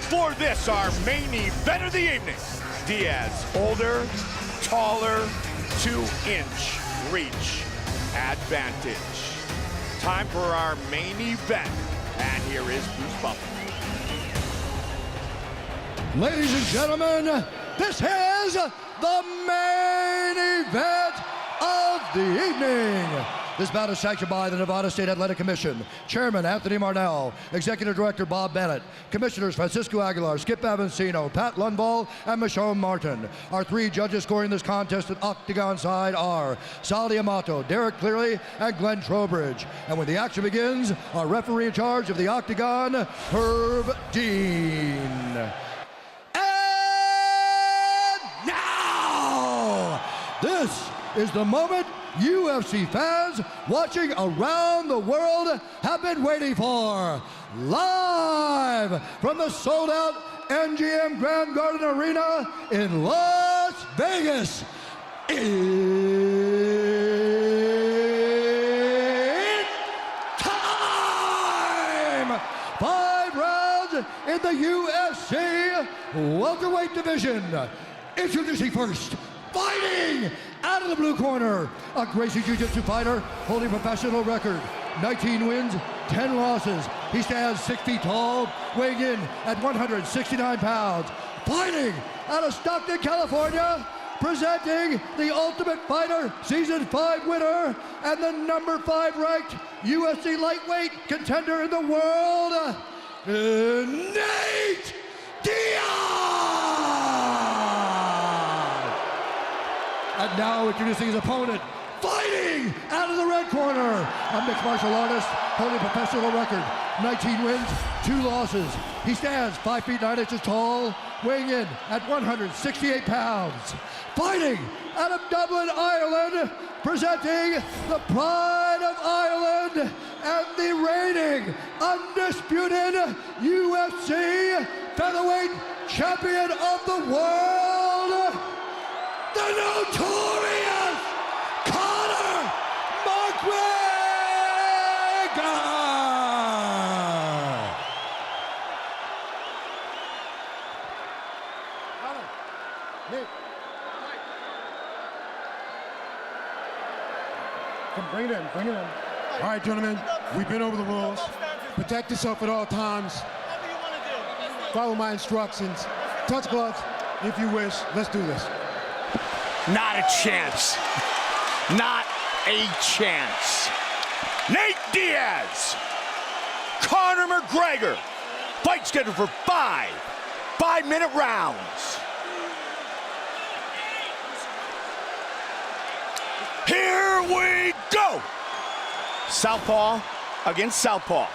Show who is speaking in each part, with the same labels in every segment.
Speaker 1: For this, our main event of the evening, Diaz, older, taller, 2-inch reach advantage. Time for our main event, and here is Bruce Buffer.
Speaker 2: Ladies and gentlemen, this is the main event of the evening. This bout is sanctioned by the Nevada State Athletic Commission. Chairman Anthony Marnell, Executive Director Bob Bennett, Commissioners Francisco Aguilar, Skip Avancino, Pat Lundvall, and Michonne Martin. Our three judges scoring this contest at Octagon side are Sal D'Amato, Derek Cleary, and Glenn Trowbridge. And when the action begins, our referee in charge of the Octagon, Herb Dean. And now, this is the moment UFC fans watching around the world have been waiting for. Live from the sold-out MGM Grand Garden Arena in Las Vegas. It's time! 5 rounds in the UFC welterweight division. Introducing first, fighting out of the blue corner, a Gracie Jiu-Jitsu fighter holding professional record, 19 wins, 10 losses. He stands 6 feet tall, weighing in at 169 pounds. Fighting out of Stockton, California, presenting the Ultimate Fighter Season 5 winner and the number 5 ranked UFC lightweight contender in the world, Nate Diaz! And now introducing his opponent, fighting out of the red corner, a mixed martial artist holding a professional record, 19 wins, 2 losses. He stands 5 feet 9 inches tall, weighing in at 168 pounds. Fighting out of Dublin, Ireland, presenting the pride of Ireland and the reigning, undisputed UFC featherweight champion of the world, the notorious Conor Mcgregor! Come, bring it in, bring it in.
Speaker 3: All right, gentlemen, we've been over the rules. Protect yourself at all times. Follow my instructions. Touch gloves if you wish. Let's do this.
Speaker 1: Not a chance. Not a chance. Nate Diaz, Conor McGregor. Fight scheduled for 5 5-minute rounds. Here we go. Southpaw against southpaw.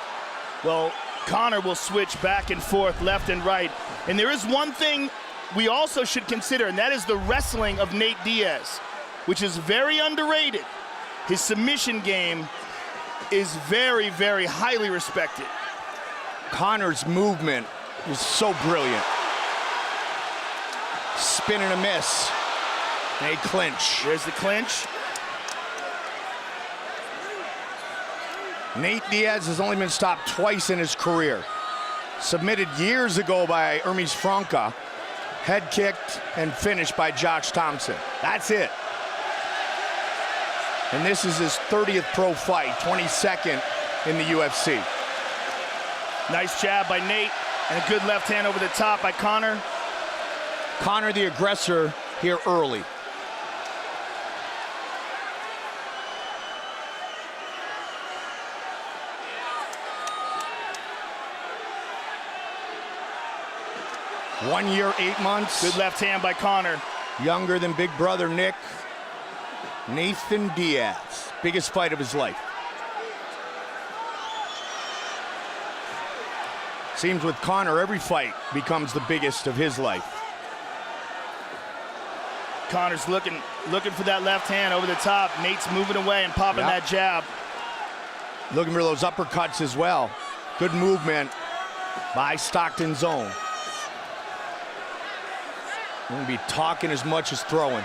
Speaker 4: Well, Conor will switch back and forth, left and right. And there is one thing we also should consider, and that is the wrestling of Nate Diaz, which is very underrated. His submission game is very, very highly respected.
Speaker 1: Conor's movement is so brilliant. Spin and a miss. A clinch.
Speaker 4: There's the clinch.
Speaker 1: Nate Diaz has only been stopped twice in his career. Submitted years ago by Hermes Franca. Head kicked and finished by Josh Thompson. That's it. And this is his 30th pro fight, 22nd in the UFC.
Speaker 4: Nice jab by Nate, and a good left hand over the top by Conor.
Speaker 1: Conor the aggressor here early. One year, 8 months.
Speaker 4: Good left hand by Conor.
Speaker 1: Younger than big brother Nick. Nathan Diaz, biggest fight of his life. Seems with Conor, every fight becomes the biggest of his life.
Speaker 4: Conor's looking for that left hand over the top. Nate's moving away and popping that jab.
Speaker 1: Looking for those uppercuts as well. Good movement by Stockton's own. Going to be talking as much as throwing.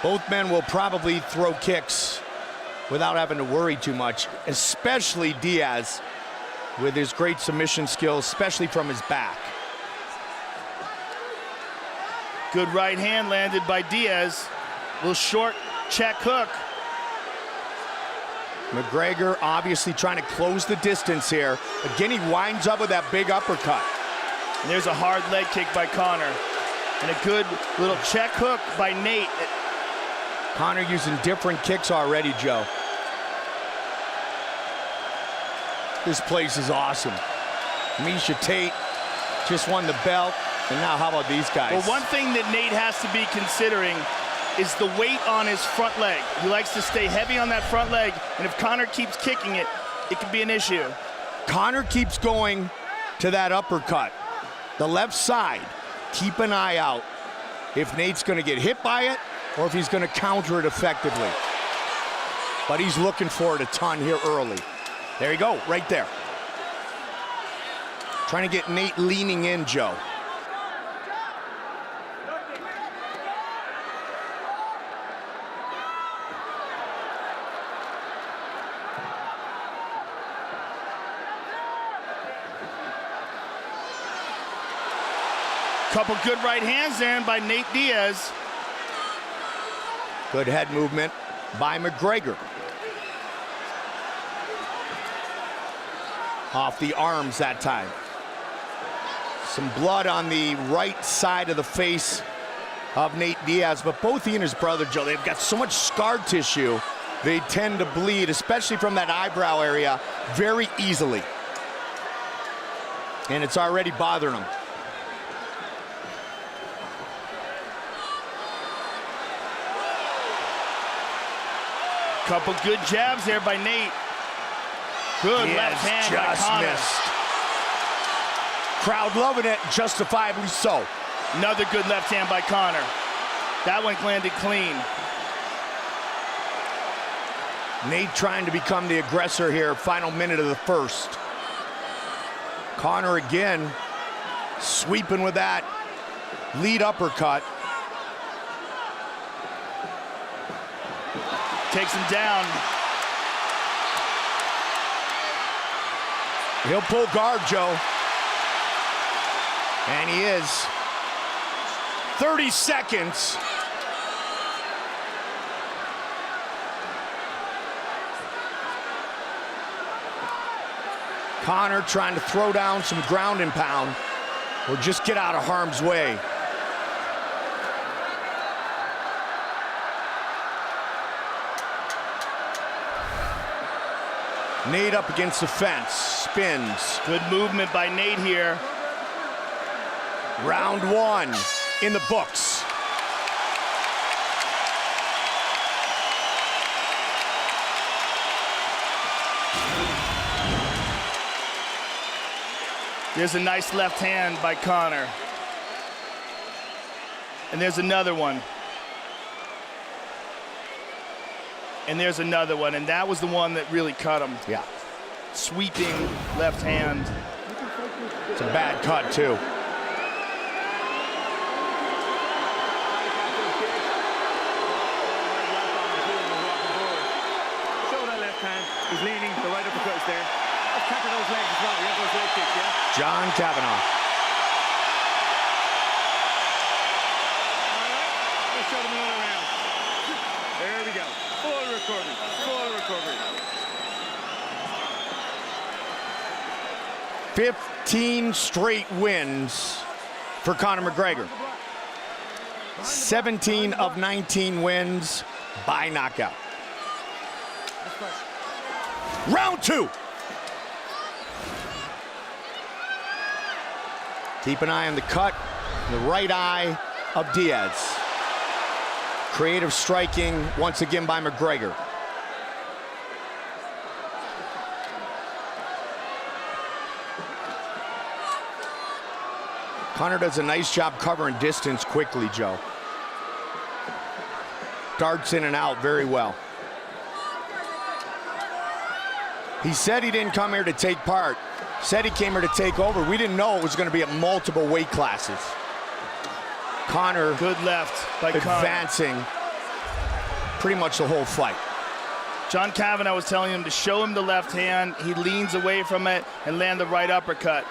Speaker 1: Both men will probably throw kicks without having to worry too much, especially Diaz with his great submission skills, especially from his back.
Speaker 4: Good right hand landed by Diaz. Little short check hook.
Speaker 1: McGregor obviously trying to close the distance here. Again, he winds up with that big uppercut.
Speaker 4: And there's a hard leg kick by Conor. And a good little check hook by Nate.
Speaker 1: Conor using different kicks already, Joe. This place is awesome. Miesha Tate just won the belt. And now how about these guys?
Speaker 4: Well, one thing that Nate has to be considering is the weight on his front leg. He likes to stay heavy on that front leg, and if Conor keeps kicking it, it could be an issue.
Speaker 1: Conor keeps going to that uppercut. The left side, keep an eye out if Nate's gonna get hit by it or if he's gonna counter it effectively. But he's looking for it a ton here early. There you go, right there. Trying to get Nate leaning in, Joe.
Speaker 4: Couple good right hands there by Nate Diaz.
Speaker 1: Good head movement by McGregor. Off the arms that time. Some blood on the right side of the face of Nate Diaz, but both he and his brother, Joe, they've got so much scar tissue, they tend to bleed, especially from that eyebrow area, very easily. And it's already bothering them.
Speaker 4: Couple good jabs there by Nate. Good left hand by Conor.
Speaker 1: Missed. Crowd loving it, justifiably so.
Speaker 4: Another good left hand by Conor. That one landed clean.
Speaker 1: Nate trying to become the aggressor here, final minute of the first. Conor again, sweeping with that lead uppercut.
Speaker 4: Takes him down.
Speaker 1: He'll pull guard, Joe. And he is. 30 seconds. Conor trying to throw down some ground and pound or just get out of harm's way. Nate up against the fence, spins.
Speaker 4: Good movement by Nate here.
Speaker 1: Round one in the books.
Speaker 4: There's a nice left hand by Conor. And there's another one. And there's another one, and that was the one that really cut him.
Speaker 1: Yeah.
Speaker 4: Sweeping left hand.
Speaker 1: It's a bad cut, too.
Speaker 5: Show that left hand. He's leaning. The right uppercut is there. Let's counter those legs as well. You have those leg kicks, yeah?
Speaker 1: John Kavanaugh.
Speaker 5: All right. Let's show them another round. There we go. Full recovery. Full recovery.
Speaker 1: 15 straight wins for Conor McGregor. 17 of 19 wins by knockout. Round two. Keep an eye on the cut, the right eye of Diaz. Creative striking once again by McGregor. Conor does a nice job covering distance quickly, Joe. Darts in and out very well. He said he didn't come here to take part. Said he came here to take over. We didn't know it was going to be at multiple weight classes. Conor
Speaker 4: Good left by Conor.
Speaker 1: advancing pretty much the whole fight.
Speaker 4: John Kavanagh was telling him to show him the left hand. He leans away from it and land the right uppercut.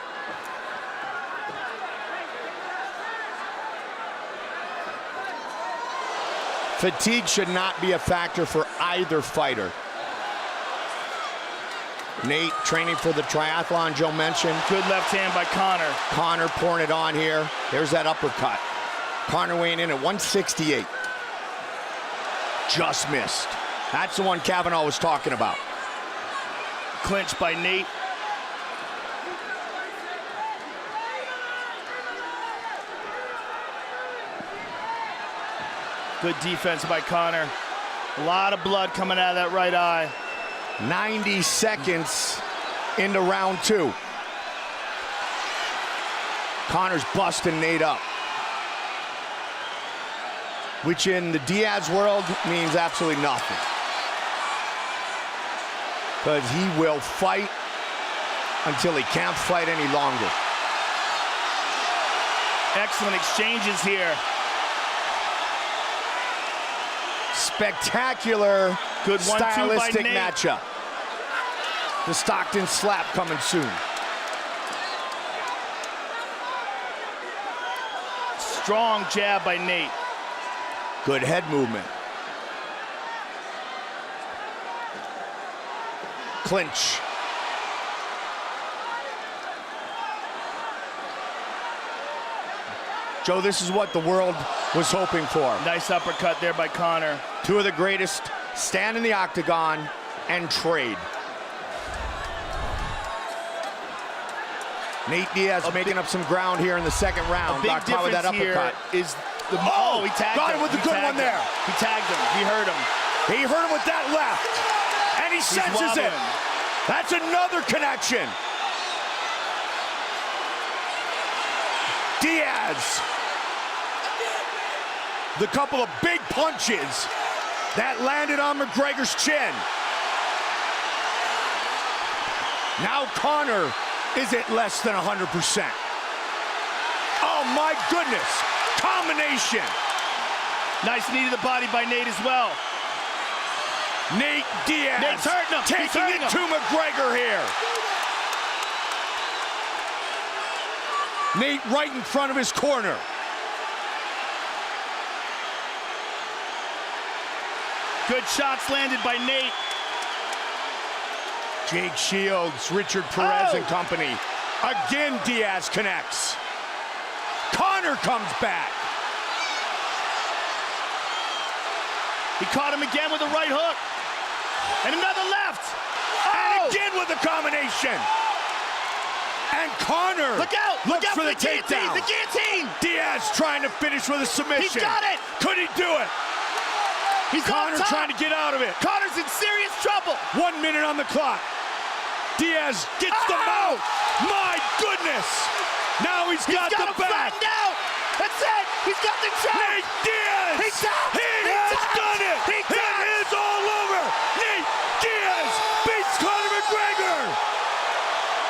Speaker 1: Fatigue should not be a factor for either fighter. Nate training for the triathlon Joe mentioned.
Speaker 4: Good left hand by Conor.
Speaker 1: Conor pouring it on here. There's that uppercut. Conor weighing in at 168. Just missed. That's the one Kavanagh was talking about.
Speaker 4: Clinch by Nate. Good defense by Conor. A lot of blood coming out of that right eye.
Speaker 1: 90 seconds into round 2. Conor's busting Nate up, which in the Diaz world means absolutely nothing, because he will fight until he can't fight any longer.
Speaker 4: Excellent exchanges here.
Speaker 1: Spectacular,
Speaker 4: good
Speaker 1: stylistic matchup. The Stockton slap coming soon.
Speaker 4: Strong jab by Nate.
Speaker 1: Good head movement. Clinch. Joe, this is what the world was hoping for.
Speaker 4: Nice uppercut there by Conor.
Speaker 1: Two of the greatest stand in the octagon and trade. Nate Diaz making up some ground here in the second round.
Speaker 4: A big
Speaker 1: Got caught with that uppercut.
Speaker 4: Is the he tagged
Speaker 1: got
Speaker 4: him
Speaker 1: with the good one there.
Speaker 4: He tagged him. He hurt him.
Speaker 1: He hurt him with that left, and he senses it. That's another connection. Diaz. The couple of big punches that landed on Mcgregor's chin. Now Conor is at less than 100%. Oh my goodness, combination.
Speaker 4: Nice knee to the body by Nate as well.
Speaker 1: Nate Diaz
Speaker 4: Nate's hurting him.
Speaker 1: taking it to McGregor here. Nate right in front of his corner.
Speaker 4: Good shots landed by Nate.
Speaker 1: Jake Shields, Richard Perez and company. Again, Diaz connects. Conor comes back.
Speaker 4: He caught him again with a right hook. And another left.
Speaker 1: And again with a combination. And Conor
Speaker 4: Look out
Speaker 1: for the
Speaker 4: guillotine.
Speaker 1: takedown.
Speaker 4: The guillotine.
Speaker 1: Diaz trying to finish with a submission.
Speaker 4: He's got it.
Speaker 1: Could he do it?
Speaker 4: He's
Speaker 1: Conor
Speaker 4: on top.
Speaker 1: trying to get out of it.
Speaker 4: Conor's in serious trouble.
Speaker 1: 1 minute on the clock. Diaz gets the mouth. My goodness. Now he's got the back.
Speaker 4: Out. That's it. He's got the choke.
Speaker 1: Nate Diaz.
Speaker 4: He
Speaker 1: has done it. It is all over. Nate Diaz beats Conor McGregor.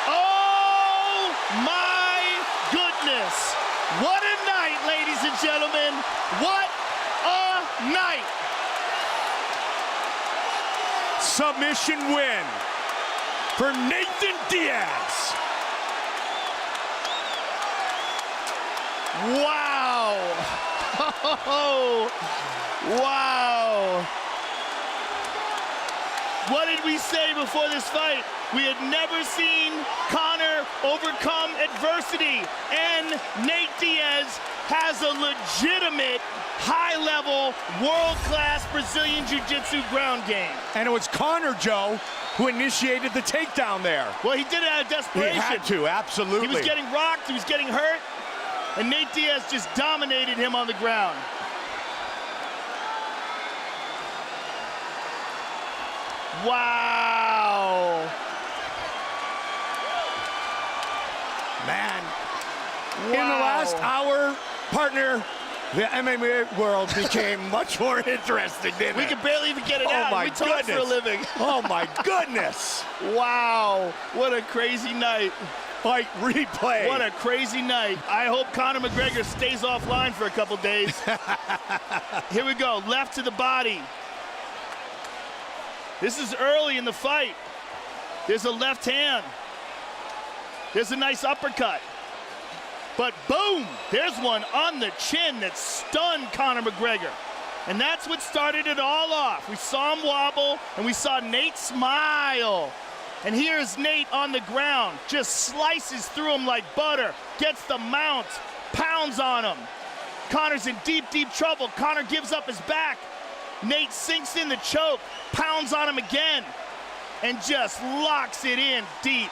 Speaker 4: Oh my goodness. What a night, ladies and gentlemen. What a night.
Speaker 1: Submission win for Nathan Diaz.
Speaker 4: Wow. Oh, wow. What did we say before this fight? We had never seen Conor overcome adversity, and Nate Diaz has a legitimate, high-level, world-class Brazilian Jiu-Jitsu ground game.
Speaker 1: And it was Conor, Joe, who initiated the takedown there.
Speaker 4: Well, he did it out of desperation.
Speaker 1: He had to, absolutely.
Speaker 4: He was getting rocked, he was getting hurt, and Nate Diaz just dominated him on the ground. Wow.
Speaker 1: Man.
Speaker 4: Wow.
Speaker 1: In the last hour, partner, the MMA world became much more interesting, didn't
Speaker 4: We
Speaker 1: it?
Speaker 4: could barely even get it out.
Speaker 1: My
Speaker 4: We talk for a
Speaker 1: goodness.
Speaker 4: living.
Speaker 1: Oh my goodness.
Speaker 4: Wow. What a crazy night.
Speaker 1: Fight replay.
Speaker 4: What a crazy night. I hope Conor McGregor stays offline for a couple days. Here we go. Left to the body. This is early in the fight. There's a left hand. There's a nice uppercut. But boom, there's one on the chin that stunned Conor McGregor. And that's what started it all off. We saw him wobble, and we saw Nate smile. And here's Nate on the ground, just slices through him like butter, gets the mount, pounds on him. Conor's in deep, deep trouble. Conor gives up his back. Nate sinks in the choke, pounds on him again, and just locks it in deep.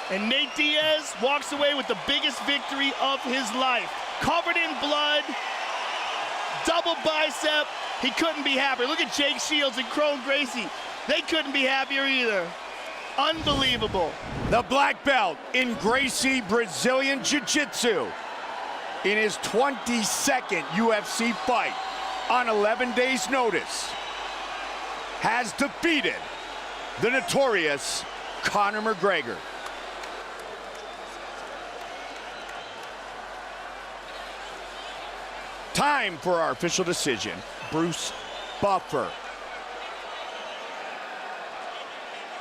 Speaker 4: And Nate Diaz walks away with the biggest victory of his life. Covered in blood, double bicep. He couldn't be happier. Look at Jake Shields and Crone Gracie. They couldn't be happier either. Unbelievable.
Speaker 1: The black belt in Gracie Brazilian Jiu-Jitsu in his 22nd UFC fight on 11 days' notice has defeated the notorious Conor McGregor. Time for our official decision. Bruce Buffer.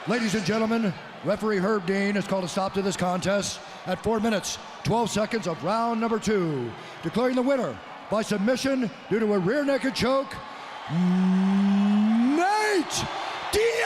Speaker 2: Ladies and gentlemen, referee Herb Dean has called a stop to this contest at 4 minutes, 12 seconds of round number 2, declaring the winner by submission due to a rear naked choke, Nate Diaz!